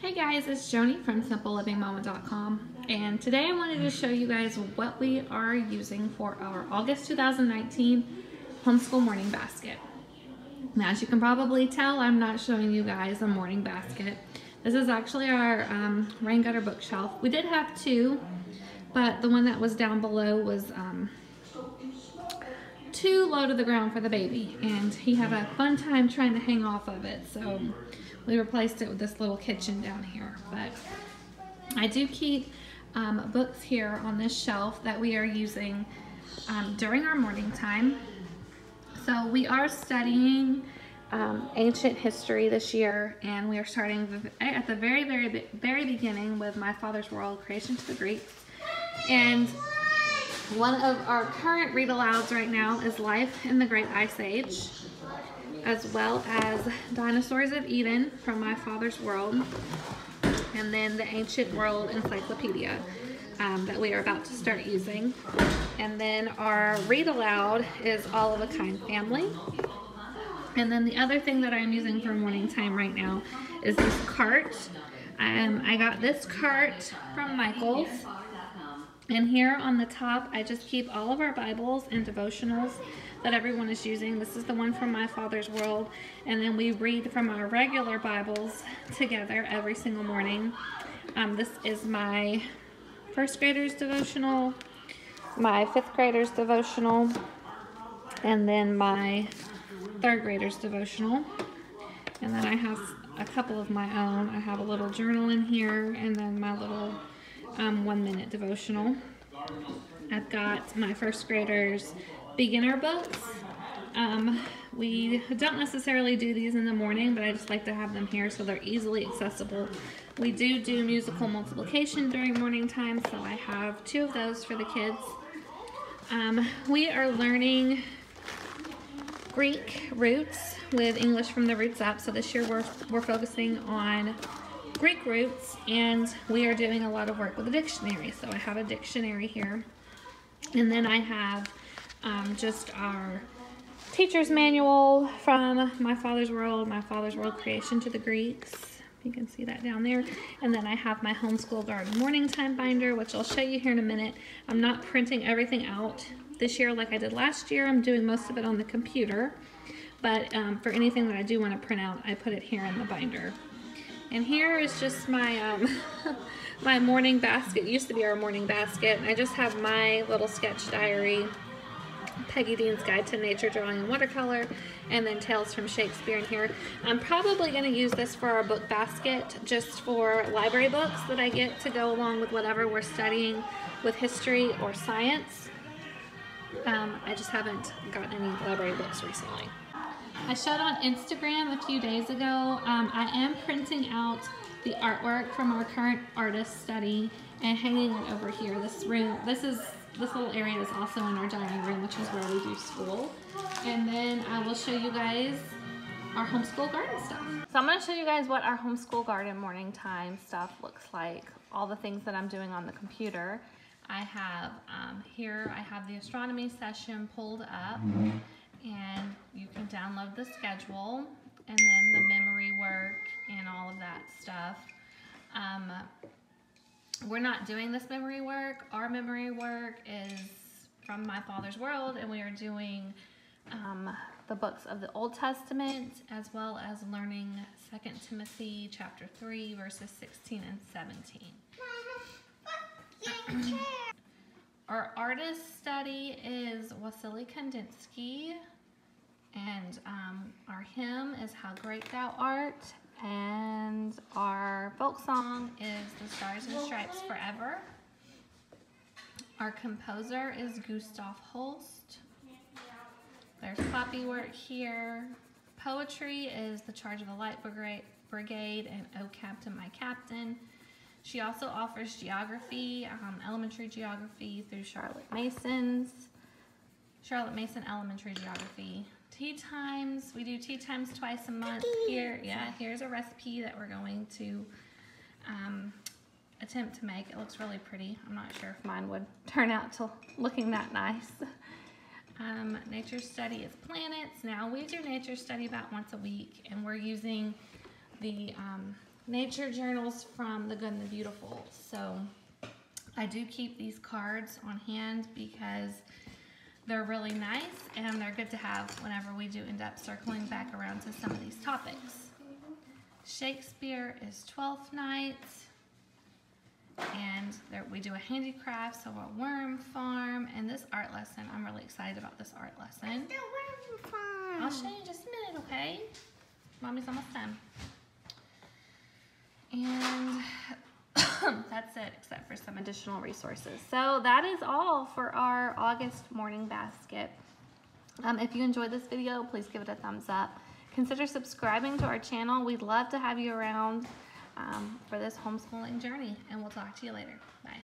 Hey guys, it's Joanie from simplelivingmama.com, and today I wanted to show you guys what we are using for our August 2019 homeschool morning basket. Now, as you can probably tell, I'm not showing you guys a morning basket. This is actually our rain gutter bookshelf. We did have two, but the one that was down below was too low to the ground for the baby, and he had a fun time trying to hang off of it, so we replaced it with this little kitchen down here. But I do keep books here on this shelf that we are using during our morning time. So we are studying ancient history this year, and we are starting at the very beginning with My Father's World, Creation to the Greeks. And one of our current read-alouds right now is Life in the Great Ice Age, as well as Dinosaurs of Eden from My Father's World, and then the Ancient World Encyclopedia that we are about to start using. And then our read-aloud is All of a Kind Family. And then the other thing that I'm using for morning time right now is this cart. I got this cart from Michael's. And here on the top, I just keep all of our Bibles and devotionals that everyone is using. This is the one from My Father's World. And then we read from our regular Bibles together every single morning. This is my first grader's devotional, my fifth grader's devotional, and then my third grader's devotional. And then I have a couple of my own. I have a little journal in here, and then my little 1-minute devotional. I've got my first graders beginner books. We don't necessarily do these in the morning, but I just like to have them here so they're easily accessible. We do musical multiplication during morning time, so I have 2 of those for the kids. We are learning Greek roots with English from the Roots app. So this year we're focusing on Greek roots, and we are doing a lot of work with a dictionary. So I have a dictionary here, and then I have just our teacher's manual from My Father's World, Creation to the Greeks. You can see that down there. And then I have my Homeschool Garden Morning Time binder, which I'll show you here in a minute. I'm not printing everything out this year like I did last year. I'm doing most of it on the computer, but for anything that I do want to print out, I put it here in the binder. And here is just my my morning basket. It used to be our morning basket. I just have my little sketch diary, Peggy Dean's Guide to Nature Drawing in Watercolor, and then Tales from Shakespeare in here. I'm probably going to use this for our book basket, just for library books that I get to go along with whatever we're studying with history or science. I just haven't gotten any library books recently. I showed on Instagram a few days ago. I am printing out the artwork from our current artist study and hanging it over here. This little area is also in our dining room, which is where we do school. And then I will show you guys our homeschool garden stuff. So I'm going to show you guys what our homeschool garden morning time stuff looks like. All the things that I'm doing on the computer. I have here, I have the astronomy session pulled up, and you can download the schedule, and then the memory work and all of that stuff. We're not doing this memory work. Our memory work is from My Father's World, and we are doing the books of the Old Testament, as well as learning 2 Timothy chapter 3, verses 16 and 17. Our artist study is Wasily Kandinsky, and our hymn is How Great Thou Art, and our folk song is The Stars and Stripes Forever. Our composer is Gustav Holst. There's copywork here. Poetry is The Charge of the Light Brigade and Oh Captain, My Captain. She also offers geography, elementary geography through Charlotte Mason Elementary Geography. Tea times, we do tea times twice a month. Here's a recipe that we're going to attempt to make. It looks really pretty. I'm not sure if mine would turn out to looking that nice. Nature study is planets. Now we do nature study about once a week, and we're using the nature journals from The Good and the Beautiful. So I do keep these cards on hand because they're really nice and they're good to have whenever we do end up circling back around to some of these topics. Shakespeare is Twelfth Night, and there, we do a handicraft, so a worm farm, and this art lesson, I'm really excited about this art lesson. The worm farm. I'll show you in just a minute, okay? Mommy's almost done. And that's it, except for some additional resources. So that is all for our August morning basket. If you enjoyed this video, please give it a thumbs up. Consider subscribing to our channel. We'd love to have you around for this homeschooling journey, and we'll talk to you later. Bye.